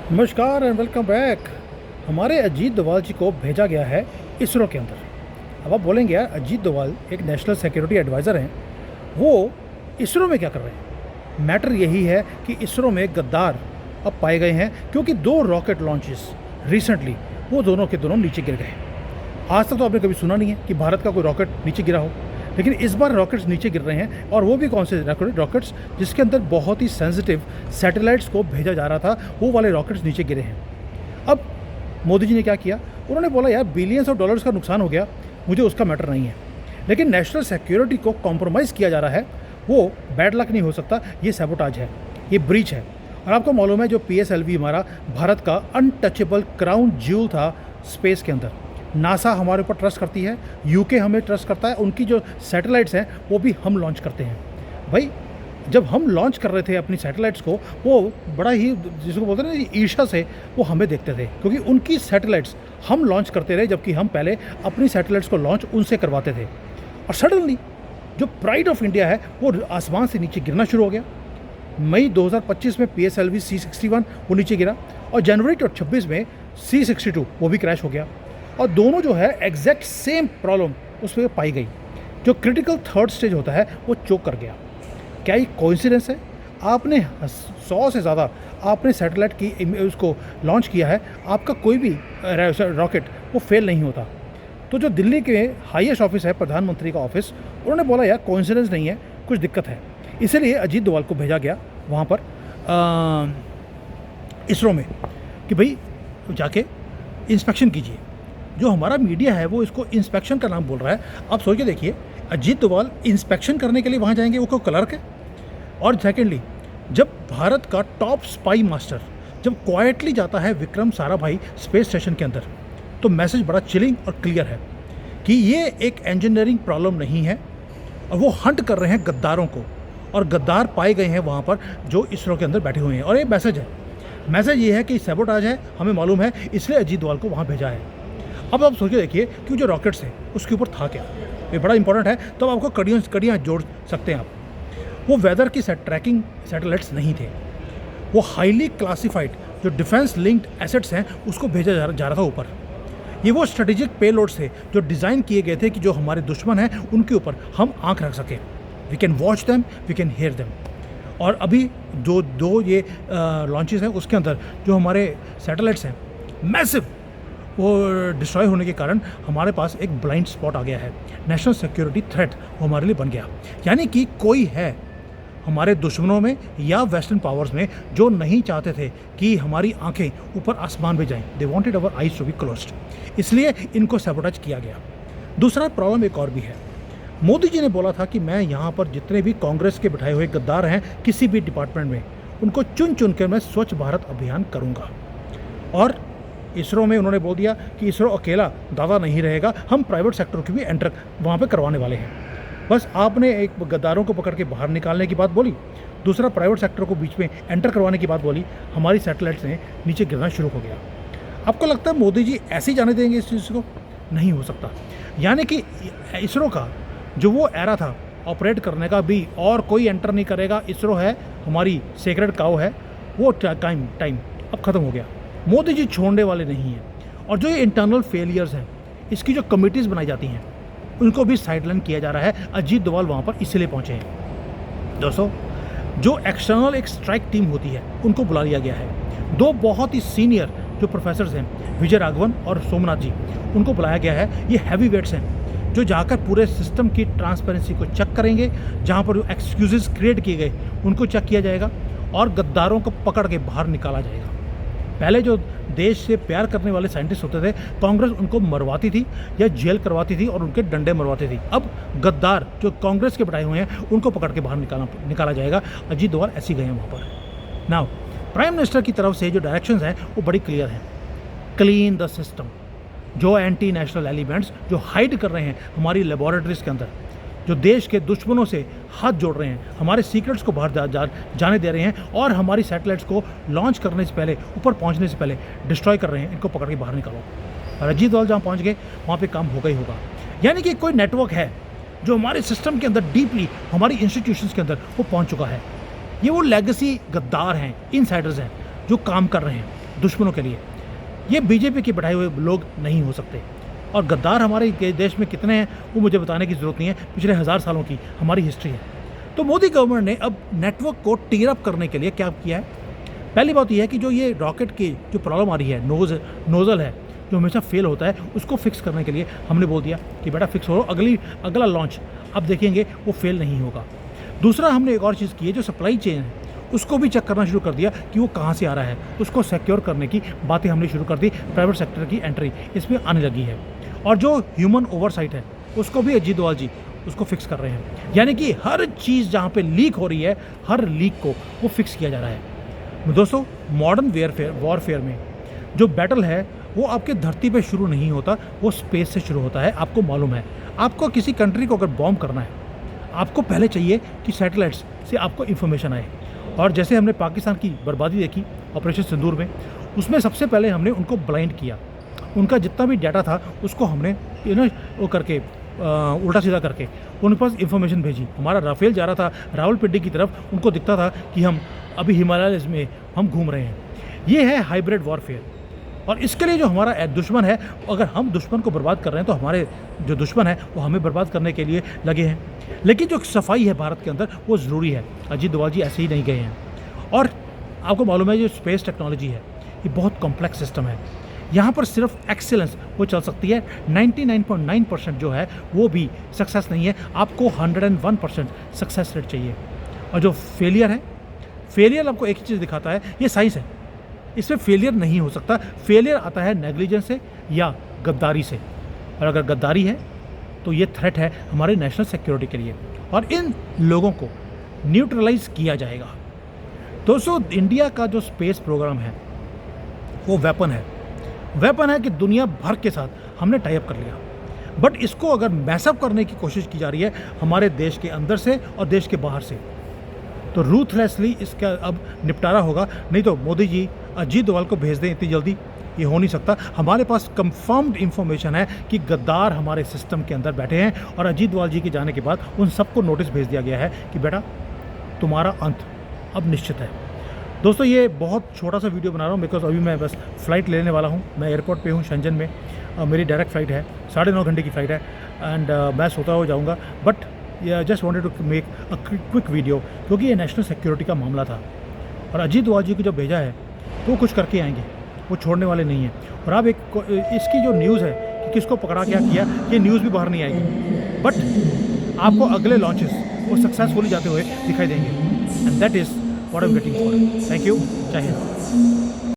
नमस्कार and welcome back. हमारे अजीत डोभाल जी को भेजा गया है इसरो के अंदर। अब आप बोलेंगे यार, अजीत डोभाल एक नेशनल सिक्योरिटी एडवाइज़र हैं, वो इसरो में क्या कर रहे हैं? मैटर यही है कि इसरो में गद्दार अब पाए गए हैं, क्योंकि दो रॉकेट लॉन्चेस रिसेंटली वो दोनों के दोनों नीचे गिर गए। आज तक तो आपने कभी सुना नहीं है कि भारत का कोई रॉकेट नीचे गिरा हो, लेकिन इस बार रॉकेट्स नीचे गिर रहे हैं। और वो भी कौन से रॉकेट्स? जिसके अंदर बहुत ही सेंसिटिव सैटेलाइट्स को भेजा जा रहा था, वो वाले रॉकेट्स नीचे गिरे हैं। अब मोदी जी ने क्या किया? उन्होंने बोला यार बिलियंस ऑफ डॉलर्स का नुकसान हो गया, मुझे उसका मैटर नहीं है, लेकिन नेशनल सिक्योरिटी को कॉम्प्रोमाइज़ किया जा रहा है, वो बैड लक नहीं हो सकता, ये सैबोटाज है, ये ब्रीच है। और आपको मालूम है जो PSLV हमारा भारत का अनटचेबल क्राउन ज्यूल था स्पेस के अंदर, नासा हमारे ऊपर ट्रस्ट करती है, UK हमें ट्रस्ट करता है, उनकी जो सैटेलाइट्स हैं वो भी हम लॉन्च करते हैं। भाई जब हम लॉन्च कर रहे थे अपनी सैटेलाइट्स को, वो बड़ा ही, जिसको बोलते हैं ना, ईर्ष्या से वो हमें देखते थे, क्योंकि उनकी सैटेलाइट्स हम लॉन्च करते रहे, जबकि हम पहले अपनी सैटेलाइट्स को लॉन्च उनसे करवाते थे। और सडनली जो प्राइड ऑफ इंडिया है वो आसमान से नीचे गिरना शुरू हो गया। मई 2025 में PSLV C61 वो नीचे गिरा, और जनवरी 26 में C62 वो भी क्रैश हो गया। और दोनों जो है एग्जैक्ट सेम प्रॉब्लम उसमें पाई गई। जो क्रिटिकल थर्ड स्टेज होता है वो चोक कर गया। क्या ये कोइंसिडेंस है? आपने 100 से ज़्यादा आपने सैटेलाइट की उसको लॉन्च किया है, आपका कोई भी रॉकेट वो फेल नहीं होता। तो जो दिल्ली के हाईएस्ट ऑफिस है, प्रधानमंत्री का ऑफिस, उन्होंने बोला यार कोइंसिडेंस नहीं है, कुछ दिक्कत है। इसीलिए अजीत डोभाल को भेजा गया वहाँ पर इसरो में कि भाई जाके इंस्पेक्शन कीजिए। जो हमारा मीडिया है वो इसको इंस्पेक्शन का नाम बोल रहा है। आप सोच के देखिए, अजीत डोभाल इंस्पेक्शन करने के लिए वहाँ जाएंगे, वो कोई क्लर्क है? और सेकेंडली, जब भारत का टॉप स्पाई मास्टर जब क्वाइटली जाता है विक्रम साराभाई स्पेस स्टेशन के अंदर, तो मैसेज बड़ा चिलिंग और क्लियर है कि ये एक इंजीनियरिंग प्रॉब्लम नहीं है, और वो हंट कर रहे हैं गद्दारों को, और गद्दार पाए गए हैं वहाँ पर जो इसरो के अंदर बैठे हुए हैं। और ये मैसेज ये है कि सैबोटाज है, हमें मालूम है, इसलिए अजीत डोभाल को वहाँ भेजा है। अब आप सोच के देखिए कि जो रॉकेट्स है उसके ऊपर था क्या, ये बड़ा इंपॉर्टेंट है। तो आपको कड़ियाँ जोड़ सकते हैं आप। वो वेदर की ट्रैकिंग सैटेलाइट्स नहीं थे, वो हाईली क्लासिफाइड जो डिफेंस लिंक्ड एसेट्स हैं उसको भेजा जा रहा था ऊपर। ये वो स्ट्रेटेजिक पेलोड्स थे जो डिज़ाइन किए गए थे कि जो हमारे दुश्मन हैं उनके ऊपर हम आंख रख सकें। We can watch them, we can hear them. और अभी जो दो ये लॉन्चेस हैं उसके अंदर जो हमारे सैटेलाइट्स हैं मैसिव, वो डिस्ट्रॉय होने के कारण हमारे पास एक ब्लाइंड स्पॉट आ गया है। नेशनल सिक्योरिटी थ्रेट वो हमारे लिए बन गया। यानी कि कोई है हमारे दुश्मनों में या वेस्टर्न पावर्स में जो नहीं चाहते थे कि हमारी आंखें ऊपर आसमान में जाएं। They wanted our eyes to be closed, इसलिए इनको सैबोटाज किया गया। दूसरा प्रॉब्लम एक और भी है। मोदी जी ने बोला था कि मैं यहाँ पर जितने भी कांग्रेस के बिठाए हुए गद्दार हैं किसी भी डिपार्टमेंट में, उनको चुन चुन कर मैं स्वच्छ भारत अभियान करूँगा। और इसरो में उन्होंने बोल दिया कि इसरो अकेला दादा नहीं रहेगा, हम प्राइवेट सेक्टर की भी एंटर वहाँ पे करवाने वाले हैं। बस आपने एक गद्दारों को पकड़ के बाहर निकालने की बात बोली, दूसरा प्राइवेट सेक्टर को बीच में एंटर करवाने की बात बोली, हमारी सैटेलाइट्स ने नीचे गिरना शुरू हो गया। आपको लगता है मोदी जी ऐसे ही जाने देंगे इस चीज़ को? नहीं हो सकता। यानी कि इसरो का जो वो एरा था ऑपरेट करने का भी, और कोई एंटर नहीं करेगा, इसरो है हमारी सेक्रेड काउ है, वो टाइम अब ख़त्म हो गया। मोदी जी छोड़ने वाले नहीं हैं। और जो ये इंटरनल फेलियर्स हैं, इसकी जो कमिटीज़ बनाई जाती हैं उनको भी साइडलाइन किया जा रहा है। अजीत डोभाल वहाँ पर इसलिए पहुँचे हैं। दोस्तों, जो एक्सटर्नल एक स्ट्राइक टीम होती है उनको बुला लिया गया है। दो बहुत ही सीनियर जो प्रोफेसर्स हैं, विजय राघवन और सोमनाथ जी, उनको बुलाया गया है। ये हैवी वेट्स हैं जो जाकर पूरे सिस्टम की ट्रांसपेरेंसी को चेक करेंगे। जहाँ पर जो एक्सक्यूजेस क्रिएट किए गए उनको चेक किया जाएगा और गद्दारों को पकड़ के बाहर निकाला जाएगा। पहले जो देश से प्यार करने वाले साइंटिस्ट होते थे, कांग्रेस उनको मरवाती थी या जेल करवाती थी और उनके डंडे मरवाती थी। अब गद्दार जो कांग्रेस के बिठाए हुए हैं उनको पकड़ के बाहर निकाला जाएगा। अजीत डोभाल ऐसे गए हैं वहाँ पर। नाउ प्राइम मिनिस्टर की तरफ से जो डायरेक्शंस हैं वो बड़ी क्लियर हैं। Clean the system. जो एंटी नेशनल एलिमेंट्स जो हाइड कर रहे हैं हमारी लेबोरेटरीज के अंदर, जो देश के दुश्मनों से हाथ जोड़ रहे हैं, हमारे सीक्रेट्स को बाहर जाने दे रहे हैं और हमारी सैटेलाइट्स को लॉन्च करने से पहले, ऊपर पहुंचने से पहले डिस्ट्रॉय कर रहे हैं, इनको पकड़ के बाहर निकालो। और अजीत डोभाल जहाँ पहुँच गए वहाँ पे काम होगा ही होगा। यानी कि कोई नेटवर्क है जो हमारे सिस्टम के अंदर डीपली, हमारी इंस्टीट्यूशंस के अंदर वो पहुँच चुका है। ये वो लेगेसी गद्दार हैं, इनसाइडर्स हैं जो काम कर रहे हैं। दुश्मनों के लिए। ये बीजेपी के बैठाए हुए लोग नहीं हो सकते। और गद्दार हमारे देश में कितने हैं वो मुझे बताने की ज़रूरत नहीं है, पिछले 1000 सालों की हमारी हिस्ट्री है। तो मोदी गवर्नमेंट ने अब नेटवर्क को टीयर अप करने के लिए क्या किया है? पहली बात यह है कि जो ये रॉकेट की जो प्रॉब्लम आ रही है, नोज़ल है जो हमेशा फेल होता है, उसको फिक्स करने के लिए हमने बोल दिया कि बेटा फिक्स हो, अगला लॉन्च अब देखेंगे वो फेल नहीं होगा। दूसरा हमने एक और चीज़ की है, जो सप्लाई चेन है उसको भी चेक करना शुरू कर दिया कि वो कहाँ से आ रहा है, उसको सिक्योर करने की बातें हमने शुरू कर दी। प्राइवेट सेक्टर की एंट्री इसमें आने लगी है और जो ह्यूमन ओवरसाइट है उसको भी अजीत डोभाल जी उसको फिक्स कर रहे हैं। यानी कि हर चीज़ जहाँ पे लीक हो रही है, हर लीक को वो फिक्स किया जा रहा है। दोस्तों, मॉडर्न वॉरफेयर में जो बैटल है वो आपके धरती पे शुरू नहीं होता, वो स्पेस से शुरू होता है। आपको मालूम है, आपको किसी कंट्री को अगर बॉम्ब करना है, आपको पहले चाहिए कि सैटेलाइट्स से आपको इन्फॉर्मेशन आए। और जैसे हमने पाकिस्तान की बर्बादी देखी ऑपरेशन सिंदूर में, उसमें सबसे पहले हमने उनको ब्लाइंड किया। उनका जितना भी डाटा था उसको हमने वो करके उल्टा सीधा करके उनके पास इन्फॉर्मेशन भेजी। हमारा राफेल जा रहा था रावलपिंडी की तरफ, उनको दिखता था कि हम अभी हिमालय में हम घूम रहे हैं। ये है हाइब्रिड वॉरफेयर। और इसके लिए जो हमारा दुश्मन है, अगर हम दुश्मन को बर्बाद कर रहे हैं तो हमारे जो दुश्मन है वो हमें बर्बाद करने के लिए लगे हैं। लेकिन जो सफाई है भारत के अंदर वो ज़रूरी है। अजीत डोभाल जी ऐसे ही नहीं गए हैं। और आपको मालूम है, जो स्पेस टेक्नोलॉजी है ये बहुत कॉम्प्लेक्स सिस्टम है। यहाँ पर सिर्फ एक्सेलेंस वो चल सकती है। 99.9% जो है वो भी सक्सेस नहीं है, आपको 101% सक्सेस रेट चाहिए। और जो फेलियर है, फेलियर आपको एक ही चीज़ दिखाता है, ये साइंस है, इसमें फेलियर नहीं हो सकता। फेलियर आता है नेग्लिजेंस से या गद्दारी से। और अगर गद्दारी है तो ये थ्रेट है हमारे नेशनल सिक्योरिटी के लिए, और इन लोगों को न्यूट्रलाइज किया जाएगा। दोस्तों, इंडिया का जो स्पेस प्रोग्राम है वो वेपन है कि दुनिया भर के साथ हमने टाई अप कर लिया। बट इसको अगर मैसअप करने की कोशिश की जा रही है हमारे देश के अंदर से और देश के बाहर से, तो रूथलेसली इसका अब निपटारा होगा। नहीं तो मोदी जी अजीत डोभाल को भेज दें इतनी जल्दी, ये हो नहीं सकता। हमारे पास कंफर्म्ड इन्फॉर्मेशन है कि गद्दार हमारे सिस्टम के अंदर बैठे हैं, और अजीत डोभाल जी के जाने के बाद उन सबको नोटिस भेज दिया गया है कि बेटा तुम्हारा अंत अब निश्चित है। दोस्तों, ये बहुत छोटा सा वीडियो बना रहा हूँ बिकॉज अभी मैं बस फ्लाइट लेने वाला हूँ। मैं एयरपोर्ट पे हूँ शंजन में। मेरी डायरेक्ट फ़्लाइट है, 9.5 घंटे की फ़्लाइट है, एंड मैं सोता हुआ जाऊँगा। But just wanted to make a quick video, क्योंकि ये नेशनल सिक्योरिटी का मामला था। और अजीत डोभाल जी को जब भेजा है तो वो कुछ करके आएंगे, वो छोड़ने वाले नहीं हैं। और अब इसकी जो न्यूज़ है कि किसको पकड़ा क्या किया, ये न्यूज़ भी बाहर नहीं आएगी। बट आपको अगले लॉन्चेस वो सक्सेसफुली जाते हुए दिखाई देंगे, and that is what I am waiting for. Thank you. जय हिंद।